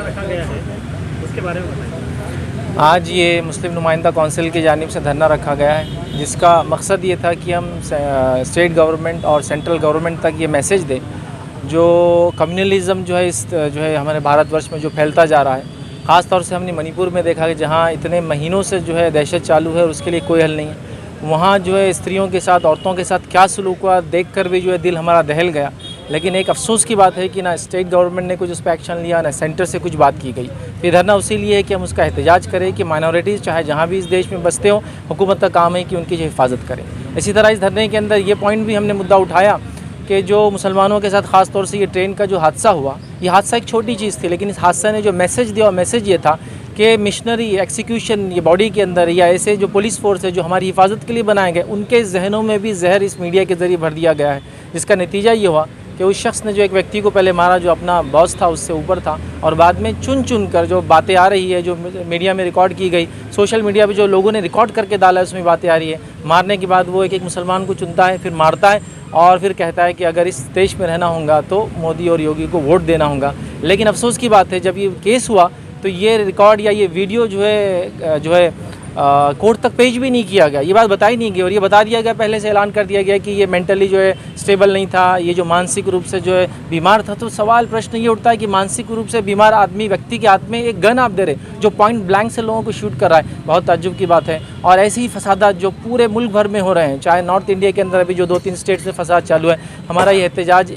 रखा गया है, उसके बारे में बताइए। आज ये मुस्लिम नुमाइंदा कौंसिल की जानिब से धरना रखा गया है, जिसका मकसद ये था कि हम स्टेट गवर्नमेंट और सेंट्रल गवर्नमेंट तक ये मैसेज दें जो कम्युनलिज़म जो है हमारे भारतवर्ष में जो फैलता जा रहा है। ख़ास तौर से हमने मणिपुर में देखा कि जहाँ इतने महीनों से जो है दहशत चालू है और उसके लिए कोई हल नहीं है। वहाँ जो है स्त्रियों के साथ, औरतों के साथ क्या सलूक हुआ देख कर भी जो है दिल हमारा दहल गया। लेकिन एक अफसोस की बात है कि ना स्टेट गवर्नमेंट ने कुछ उस पर एक्शन लिया, ना सेंटर से कुछ बात की गई। ये धरना उसी लिए है कि हम उसका एहतजाज करें कि माइनॉरिटीज़ चाहे जहाँ भी इस देश में बसते हो, हुकूमत का काम है कि उनकी हिफाजत करें। इसी तरह इस धरने के अंदर ये पॉइंट भी हमने मुद्दा उठाया कि जो मुसलमानों के साथ ख़ास तौर से ये ट्रेन का जो हादसा हुआ, ये हादसा एक छोटी चीज़ थी, लेकिन इस हादसा ने जो मैसेज दिया, मैसेज ये था कि मिशनरी एक्सिक्यूशन ये बॉडी के अंदर या ऐसे जो पुलिस फोर्स है जो हमारी हिफाजत के लिए बनाए गए, उनके जहनों में भी जहर इस मीडिया के ज़रिए भर दिया गया है। जिसका नतीजा ये हुआ कि उस शख्स ने जो एक व्यक्ति को पहले मारा जो अपना बॉस था, उससे ऊपर था, और बाद में चुन चुन कर जो बातें आ रही है, जो मीडिया में रिकॉर्ड की गई, सोशल मीडिया पे जो लोगों ने रिकॉर्ड करके डाला है, उसमें बातें आ रही है। मारने के बाद वो एक एक मुसलमान को चुनता है, फिर मारता है और फिर कहता है कि अगर इस देश में रहना होगा तो मोदी और योगी को वोट देना होगा। लेकिन अफसोस की बात है, जब ये केस हुआ तो ये रिकॉर्ड या ये वीडियो जो है कोर्ट तक पेश भी नहीं किया गया। ये बात बताई नहीं गई और ये बता दिया गया, पहले से ऐलान कर दिया गया कि ये मेंटली जो है स्टेबल नहीं था, ये जो मानसिक रूप से जो है बीमार था। तो सवाल प्रश्न ये उठता है कि मानसिक रूप से बीमार आदमी व्यक्ति के हाथ में एक गन आप दे रहे, जो पॉइंट ब्लैंक से लोगों को शूट कर रहा है, बहुत ताज्जुब की बात है। और ऐसे ही फसादात जो पूरे मुल्क भर में हो रहे हैं, चाहे नॉर्थ इंडिया के अंदर अभी जो 2-3 स्टेट्स में फसाद चालू है, हमारा ये एहतजाज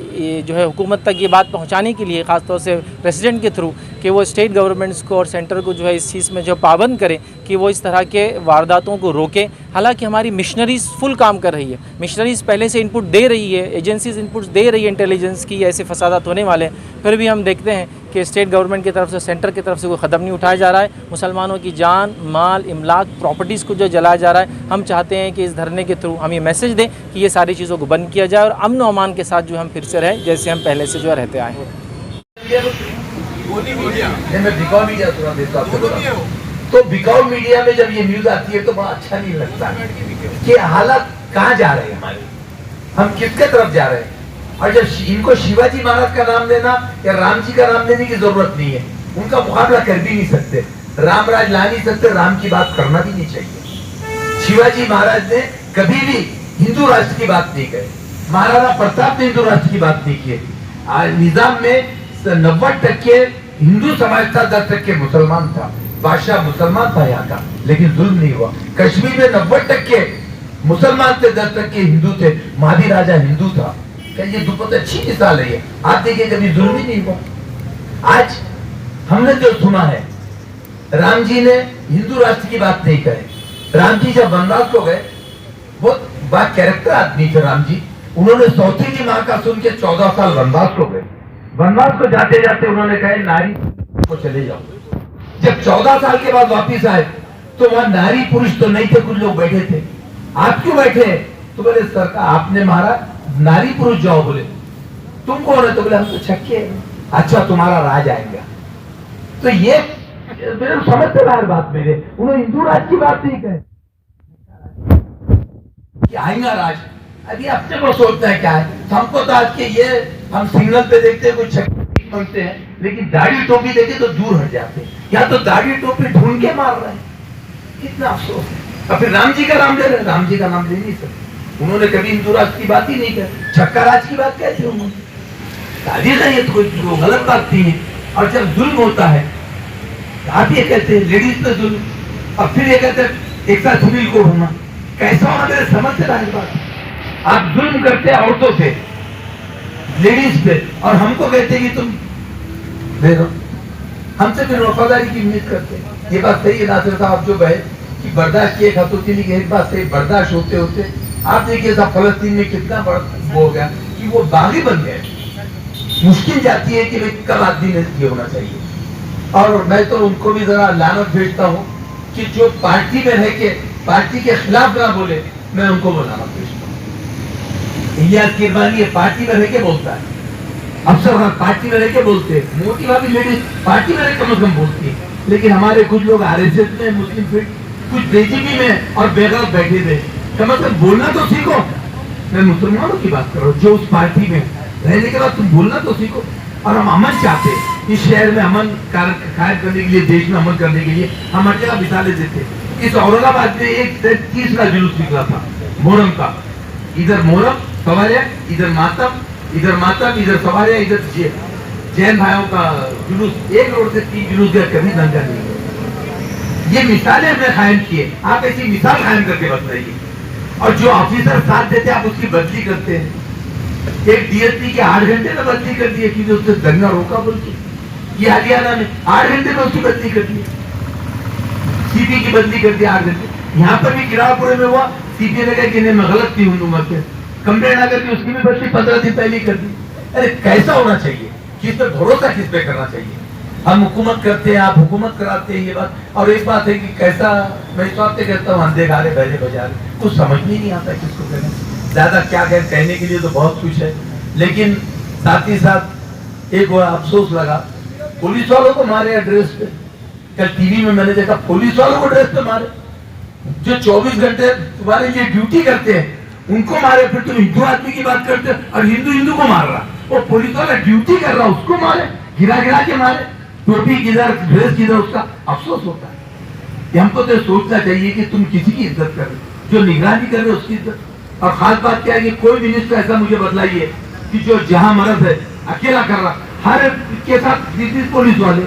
जो है हुकूमत तक ये बात पहुँचाने के लिए, ख़ासतौर से प्रेसिडेंट के थ्रू, कि वो स्टेट गवर्नमेंट्स को और सेंटर को जो है इस चीज़ में जो पाबंद करें कि वो इस तरह के वारदातों को रोके। हालांकि हमारी मिशनरीज़ फुल काम कर रही है, मिशनरीज़ पहले से इनपुट दे रही है, एजेंसीज़ इनपुट्स दे रही है इंटेलिजेंस की ऐसे फसादात होने वाले हैं। फिर भी हम देखते हैं कि स्टेट गवर्नमेंट की तरफ से, सेंटर की तरफ से कोई कदम नहीं उठाया जा रहा है। मुसलमानों की जान, माल, इमलाक, प्रॉपर्टीज़ को जो जलाया जा रहा है। हम चाहते हैं कि इस धरने के थ्रू हम ये मैसेज दें कि ये सारी चीज़ों को बंद किया जाए और अमन और अमान के साथ जो हम फिर से रहें जैसे हम पहले से जो रहते आए हैं। मैं बिकाऊ मीडिया तुरंत देता हूं। तो बिकाऊ मीडिया में जब ये न्यूज आती है तो बड़ा अच्छा नहीं लगता कि हालात कहाँ जा रहे हैं हमारे, हम किसके तरफ जा रहे हैं। और जब इनको शिवाजी महाराज का नाम देना या राम जी का नाम देने की जरूरत नहीं है, उनका मुकाबला कर भी नहीं सकते, राम राज ला नहीं सकते, राम की बात करना भी नहीं चाहिए। शिवाजी महाराज ने कभी भी हिंदू राष्ट्र की बात नहीं कही, महाराणा प्रताप ने हिंदू राष्ट्र की बात नहीं की। निजाम में 90% हिंदू समाज था, 10% मुसलमान था, बादशाह मुसलमान था यहाँ का, लेकिन जुल्म नहीं हुआ। कश्मीर में 90% मुसलमान थे, 10% हिंदू थे, महादी राजा हिंदू था। ये बहुत अच्छी मिसाल है। आप देखिए कभी जुल्म ही नहीं हुआ। आज हमने जो सुना है, राम जी ने हिंदू राष्ट्र की बात नहीं कही। राम जी जब वनवास को गए, बहुत बा कैरेक्टर आदमी थे राम जी, उन्होंने सौती की माँ का सुन के 14 साल वनवास को गए। वनवास को जाते जाते उन्होंने कहा नारी को चले जाओ। जब 14 साल के बाद वापिस आए तो वहां नारी पुरुष तो नहीं थे, कुछ लोग बैठे थे। आप क्यों बैठे? तो बोले सरकार आपने मारा, नारी पुरुष जाओ। बोले तुम कौन है? तो बोले हम तो छक्के हैं। अच्छा तुम्हारा राज आएगा। तो ये मेरे समझते बाहर बात मेरे, उन्होंने हिंदू राज की बात नहीं कही कि आएगा राज। अभी अपने को सोचना है क्या है, हमको तो आज के ये हम सिग्नल पे देखते हैं कुछ बनते हैं, लेकिन दाढ़ी टोपी देखे तो दूर हट जाते हैं, या तो दाढ़ी टोपी ढूंढ के मार रहे हैं। कितना अफसोस है। और फिर राम जी का नाम ले रहे, राम जी का नाम ले नहीं सकते। उन्होंने कभी हिंदू राज की बात ही नहीं कही, छक्का राज की बात कहते हैं उन्होंने। तारीख है, ये तो कोई गलत बात नहीं है। और जब जुल्म होता है, आप ये कहते हैं लेडीज पे जुल्म, और फिर ये कहते हैं एक साथ सिविल कोड होना, कैसा होना मेरे समझ से रहा बात। आप जुल्म करते हैं औरतों पे, लेडीज पे, और हमको कहते हैं कि तुम दे दो, हमसे फिर वफादारी की उम्मीद करते हैं। ये बात सही है नासिर साहब जो कहे कि बर्दाश्त किए खतौती की, एक बात सही, बर्दाश्त होते होते आप देखिए साहब फलस्तीन में कितना बड़ा हो गया कि वो बागी बन गए। मुश्किल जाती है कि भाई कब आदमी ने ये होना चाहिए। और मैं तो उनको भी जरा लानत भेजता हूँ कि जो पार्टी में रह के पार्टी के खिलाफ ना बोले, मैं उनको वो लानत भेजता हूँ। इलियास किरमानी पार्टी में रह के बोलता है, अफसर पार्टी में रह के बोलते हैं, मोदी भाभी लेडीज पार्टी में रह कम से कम बोलती है, लेकिन हमारे कुछ लोग आरएसएस में, मुस्लिम फिट, कुछ बीजेपी में और बेगौर बैठे थे। कम से कम बोलना तो सीखो। मैं मुसलमानों की बात कर रहा हूँ, जो उस पार्टी में रहने के बाद तुम बोलना तो सीखो। और हम अमन चाहते हैं, इस शहर में अमन कायम करने के लिए, देश में अमन करने के लिए हम हर जगह मिसालें देते। इस औरंगाबाद में एक 30 का जुलूस निकला था मोहर्रम का। इधर मोहर्रम सवारियां, इधर मातम, इधर सवारियां, इधर जैन भाइयों का जुलूस। एक रोड से 3 जुलूस गया, कभी दंगा नहीं। ये मिसालें हमने कायम किए, आप ऐसी मिसाल कायम करके बताइए। और जो ऑफिसर साथ देते आप उसकी बदली करते हैं। एक डीएसपी के 8 घंटे में बदली कर दी क्योंकि उसने दंगा रोका बोल के। ये हरियाणा में 8 घंटे में उसकी बदली कर दी, सीपी की बदली कर दी 8 घंटे। यहाँ पर भी किरापुरे में हुआ, सीपी ने कहा कि नहीं मैं गलत थी हूँ, कंप्लेंट आकर के उसकी भी बदली 15 दिन पहले कर दी। अरे कैसा होना चाहिए, किस पे भरोसा किस पे करना चाहिए। हम हुकूमत करते हैं, आप हुकूमत कराते हैं, ये बात। और एक बात है कि कैसा, मैं इस बात से कहता हूँ अंधे गारे बहरे बजारे, कुछ समझ में नहीं आता किसको कहना। ज्यादा क्या कहने के लिए तो बहुत कुछ है, लेकिन साथ ही साथ एक बड़ा अफसोस लगा, पुलिस वालों को मारे एड्रेस पे। कल टीवी में मैंने देखा पुलिस वालों को ड्रेस पे मारे, जो 24 घंटे तुम्हारे लिए ड्यूटी करते हैं उनको मारे। फिर तुम हिंदू आदमी की बात करते हो और हिंदू को मार रहा, वो पुलिस वाला ड्यूटी कर रहा उसको मारे, गिरा के मारे, टोपी किधर, ड्रेस किधर, उसका अफसोस होता है। हमको तो सोचना चाहिए कि तुम किसी की इज्जत कर रहे, जो निगरानी कर रहे उसकी इज्जत। और खास बात क्या है कि कोई मिनिस्टर ऐसा मुझे बतलाइए कि जो जहां मर्द है अकेला कर रहा, हर के साथ पुलिस वाले,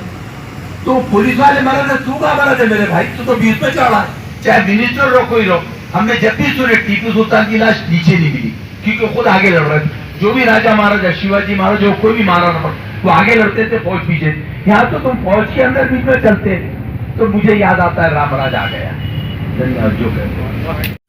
तो पुलिस वाले मर्द है, तू का मर्द है मेरे भाई, तो बीच में चढ़ा है, चाहे मिनिस्टर रो कोई रो। हमने जब भी सुने टीपू सुल्तान की लाश नीचे नहीं मिली क्योंकि खुद आगे लड़ रहे थे। जो भी राजा महाराजा, शिवाजी महाराज, जो कोई भी महाराजा वो आगे लड़ते थे, फौज पीछे। यहाँ तो तुम फौज के अंदर बीच में चलते, तो मुझे याद आता है रामराज आ गया। धन्यवाद जो कहते हैं।